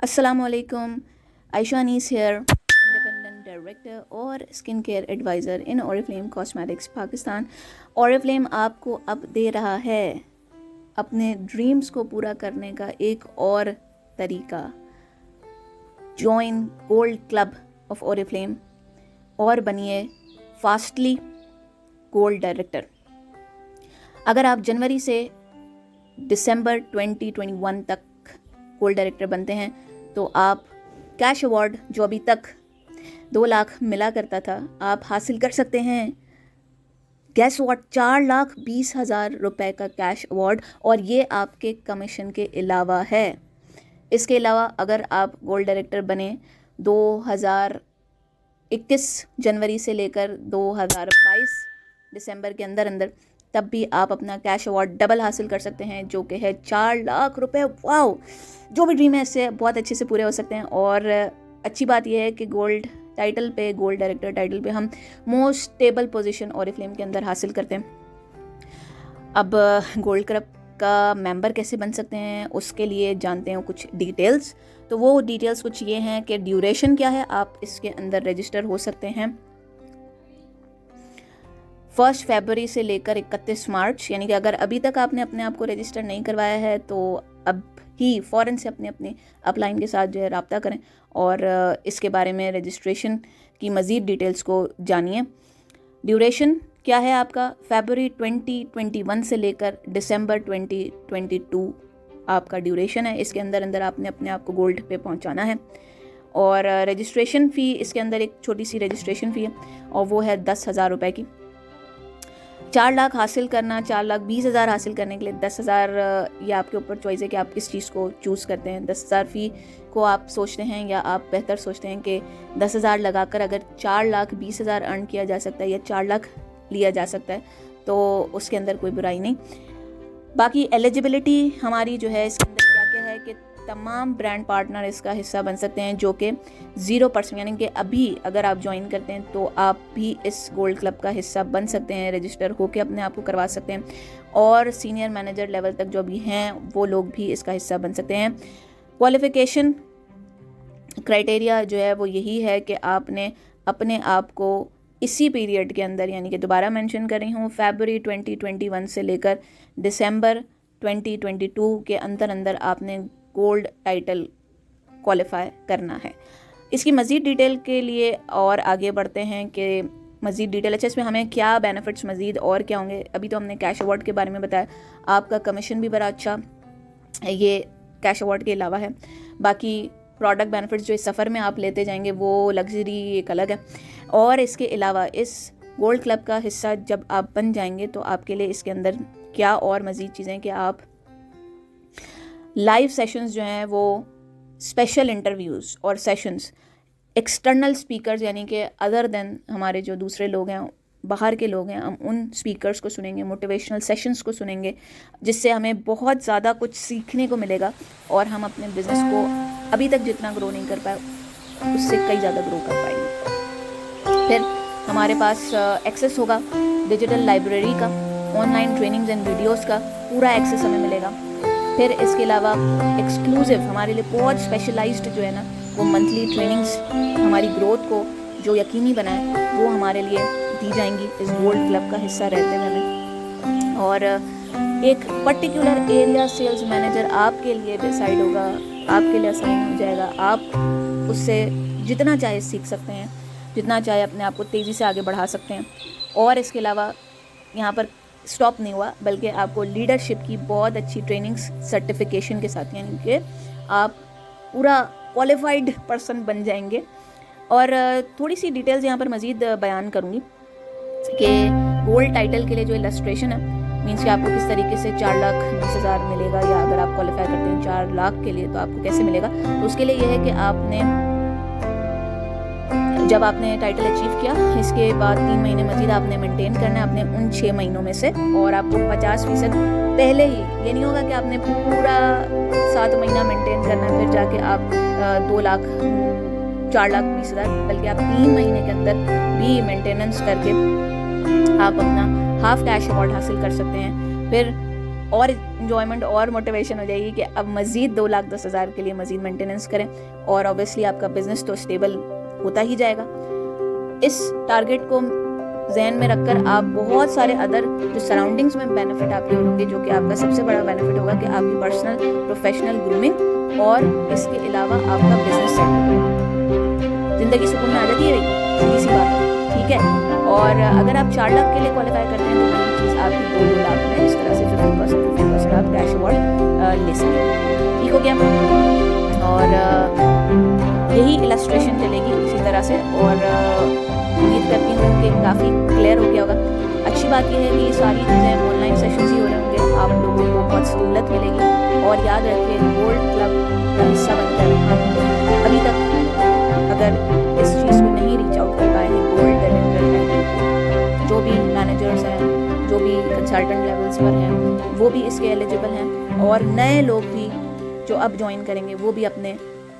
Assalamualaikum. Aisha Anis here, independent director और skin care adviser इन Oriflame cosmetics Pakistan. Oriflame आपको अब दे रहा है अपने ड्रीम्स को पूरा करने का एक और तरीका। Join gold club of Oriflame और बनिए फास्टली गोल्ड डायरेक्टर। अगर आप जनवरी से दिसंबर 2021 तक गोल्ड डायरेक्टर बनते हैं तो आप कैश अवार्ड जो अभी तक 2 लाख मिला करता था आप हासिल कर सकते हैं। गैस व्हाट, 4,20,000 रुपए का कैश अवार्ड, और ये आपके कमीशन के अलावा है। इसके अलावा अगर आप गोल्ड डायरेक्टर बने 2021 जनवरी से लेकर 2022 दिसंबर के अंदर अंदर, तब भी आप अपना कैश अवार्ड डबल हासिल कर सकते हैं, जो कि है 4 लाख रुपए। वाओ, जो भी ड्रीम है इससे बहुत अच्छे से पूरे हो सकते हैं। और अच्छी बात यह है कि गोल्ड टाइटल पे, गोल्ड डायरेक्टर टाइटल पे हम मोस्ट स्टेबल पोजीशन ऑरिफ्लेम के अंदर हासिल करते हैं। अब गोल्ड क्लब का मेंबर कैसे बन सकते हैं उसके लिए जानते हैं कुछ डिटेल्स। तो वो डिटेल्स कुछ ये हैं कि ड्यूरेशन क्या है, आप इसके अंदर रजिस्टर हो सकते हैं 1 फरवरी से लेकर 31 मार्च, यानी कि अगर अभी तक आपने अपने आप को रजिस्टर नहीं करवाया है तो अब ही फ़ौरन से अपने अपलाइन के साथ जो है रब्ता करें और इसके बारे में रजिस्ट्रेशन की मज़ीद डिटेल्स को जानिए। ड्यूरेशन क्या है आपका, फरवरी 2021 से लेकर दिसंबर 2022 आपका ड्यूरेशन है। इसके अंदर अंदर आपने अपने आप को गोल्ड पे पहुंचाना है। और रजिस्ट्रेशन फ़ी, इसके अंदर एक छोटी सी रजिस्ट्रेशन फ़ी है और वो है 10,000 रुपये की। 4 लाख हासिल करना, 4,20,000 हासिल करने के लिए 10,000, ये आपके ऊपर चॉइस है कि आप किस चीज़ को चूज़ करते हैं। 10,000 फ़ी को आप सोचते हैं या आप बेहतर सोचते हैं कि 10,000 लगाकर अगर 4,20,000 अर्न किया जा सकता है या 4 लाख लिया जा सकता है तो उसके अंदर कोई बुराई नहीं। बाकी एलिजिबिलिटी हमारी जो है इसके अंदर क्या क्या है कि तमाम ब्रांड पार्टनर इसका हिस्सा बन सकते हैं, जो कि 0%, यानी कि अभी अगर आप ज्वाइन करते हैं तो आप भी इस गोल्ड क्लब का हिस्सा बन सकते हैं, रजिस्टर होकर अपने आप को करवा सकते हैं। और सीनियर मैनेजर लेवल तक जो भी हैं वो लोग भी इसका हिस्सा बन सकते हैं। क्वालिफ़िकेशन क्राइटेरिया जो है वो यही है कि आपने अपने आप को इसी पीरियड के अंदर, यानी कि दोबारा मेंशन कर रही हूँ, फरवरी 2021 से लेकर दिसंबर 2022 के अंदर अंदर आपने गोल्ड टाइटल क्वालिफाई करना है। इसकी मज़ीद डिटेल के लिए और आगे बढ़ते हैं कि मज़ीद डिटेल, अच्छा इसमें हमें क्या बेनिफिट्स मज़ीद और क्या होंगे। अभी तो हमने कैश अवार्ड के बारे में बताया, आपका कमीशन भी बड़ा अच्छा ये कैश अवार्ड के अलावा है। बाकी प्रोडक्ट बेनिफिट्स जो इस सफ़र में आप लेते जाएंगे वो लग्जरी एक अलग है। और इसके अलावा इस गोल्ड क्लब का हिस्सा जब आप बन जाएंगे तो आपके लिए इसके अंदर क्या और मज़ीद चीज़ें कि आप लाइव सेशंस जो हैं वो स्पेशल इंटरव्यूज़ और सेशंस, एक्सटर्नल स्पीकर्स, यानी कि अदर देन हमारे जो दूसरे लोग हैं, बाहर के लोग हैं, हम उन स्पीकर्स को सुनेंगे, मोटिवेशनल सेशंस को सुनेंगे, जिससे हमें बहुत ज़्यादा कुछ सीखने को मिलेगा और हम अपने बिज़नेस को अभी तक जितना ग्रो नहीं कर पाए उससे कई ज़्यादा ग्रो कर पाएंगे। फिर हमारे पास एक्सेस होगा डिजिटल लाइब्रेरी का, ऑनलाइन ट्रेनिंग्स एंड वीडियोज़ का पूरा एक्सेस हमें मिलेगा। फिर इसके अलावा एक्सक्लूसिव हमारे लिए बहुत स्पेशलाइज्ड जो है ना वो मंथली ट्रेनिंग्स हमारी ग्रोथ को जो यकीनी बनाए वो हमारे लिए दी जाएंगी इस गोल्ड क्लब का हिस्सा रहते हुए हमें। और एक पर्टिकुलर एरिया सेल्स मैनेजर आपके लिए डिसाइड होगा, आपके लिए असाइन हो जाएगा। आप उससे जितना चाहे सीख सकते हैं, जितना चाहे अपने आप को तेज़ी से आगे बढ़ा सकते हैं। और इसके अलावा यहाँ पर स्टॉप नहीं हुआ, बल्कि आपको लीडरशिप की बहुत अच्छी ट्रेनिंग्स सर्टिफिकेशन के साथ, यानी कि आप पूरा क्वालिफाइड पर्सन बन जाएंगे। और थोड़ी सी डिटेल्स यहाँ पर मज़ीद बयान करूँगी कि गोल्ड टाइटल के लिए जो इलस्ट्रेशन है, मीन्स कि आपको किस तरीके से 4,20,000 मिलेगा, या अगर आप क्वालिफाई करते हैं 4 लाख के लिए तो आपको कैसे मिलेगा। तो उसके लिए यह है कि आपने जब आपने टाइटल अचीव किया इसके बाद 3 महीने मजीद आपने मेंटेन करना है अपने उन 6 महीनों में से, और आपको 50% पहले ही, ये नहीं होगा कि आपने पूरा 7 महीना मेंटेन करना है फिर जाके आप 4,20,000, बल्कि आप 3 महीने के अंदर भी मेंटेनेंस करके आप अपना हाफ कैश अवार्ड हासिल कर सकते हैं। फिर और इन्जॉयमेंट और मोटिवेशन हो जाएगी कि अब मज़ीद 2,10,000 के लिए मज़ीद मेंटेनेंस करें, और ऑब्वियसली आपका बिजनेस तो स्टेबल होता ही जाएगा। इस टारगेट को जहन में रखकर आप बहुत सारे अदर जो सराउंडिंग्स में बेनिफिट आपके होंगे, जो कि आपका सबसे बड़ा बेनिफिट होगा कि आपकी पर्सनल प्रोफेशनल ग्रूमिंग और इसके अलावा आपका बिजनेस सेट होगा। ज़िंदगी सुकून में आ जाती है भाई, सीधी सी बात है, ठीक है। और अगर आप 4 लाख के लिए क्वालिफाई करते हैं तो वही चीज़ आपकी 2 लाख में इस तरह से 50% आप कैश अवार्ड ले सकेंगे, ठीक हो गया। और यही इलस्ट्रेशन चलेगी इसी तरह से, और उम्मीद करती हूँ कि काफ़ी क्लियर हो गया होगा। अच्छी बात यह है कि ये सारी चीज़ें ऑनलाइन सेशंस ही हो रहे होंगे, आप लोगों को बहुत सहूलत मिलेगी। और याद रखिए, गोल्ड क्लब का हिस्सा बनकर हम अभी तक अगर इस चीज़ को नहीं रीच आउट कर पाए हैं, गोल्ड डायरेक्टर जो भी मैनेजर्स हैं, जो भी कंसल्टेंट लेवल्स पर हैं, वो भी इसके एलिजिबल हैं। और नए लोग भी जो अब ज्वाइन करेंगे वो भी अपने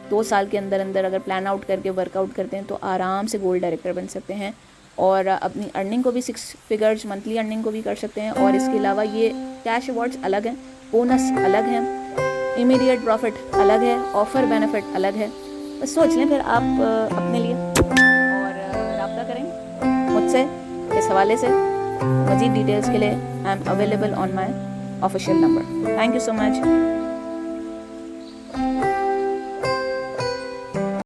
2 साल के अंदर अंदर अगर प्लान आउट करके वर्कआउट करते हैं तो आराम से गोल्ड डायरेक्टर बन सकते हैं, और अपनी अर्निंग को भी 6 फिगर्स मंथली अर्निंग को भी कर सकते हैं। और इसके अलावा ये कैश अवार्ड्स अलग हैं, बोनस अलग हैं, इमीडिएट प्रॉफिट अलग है, ऑफ़र बेनिफिट अलग है। बस सोच लें फिर आप अपने लिए, और रब्ता करें मुझसे इस हवाले से। मज़ीद डिटेल्स के लिए I am available on my official number. Thank you so much.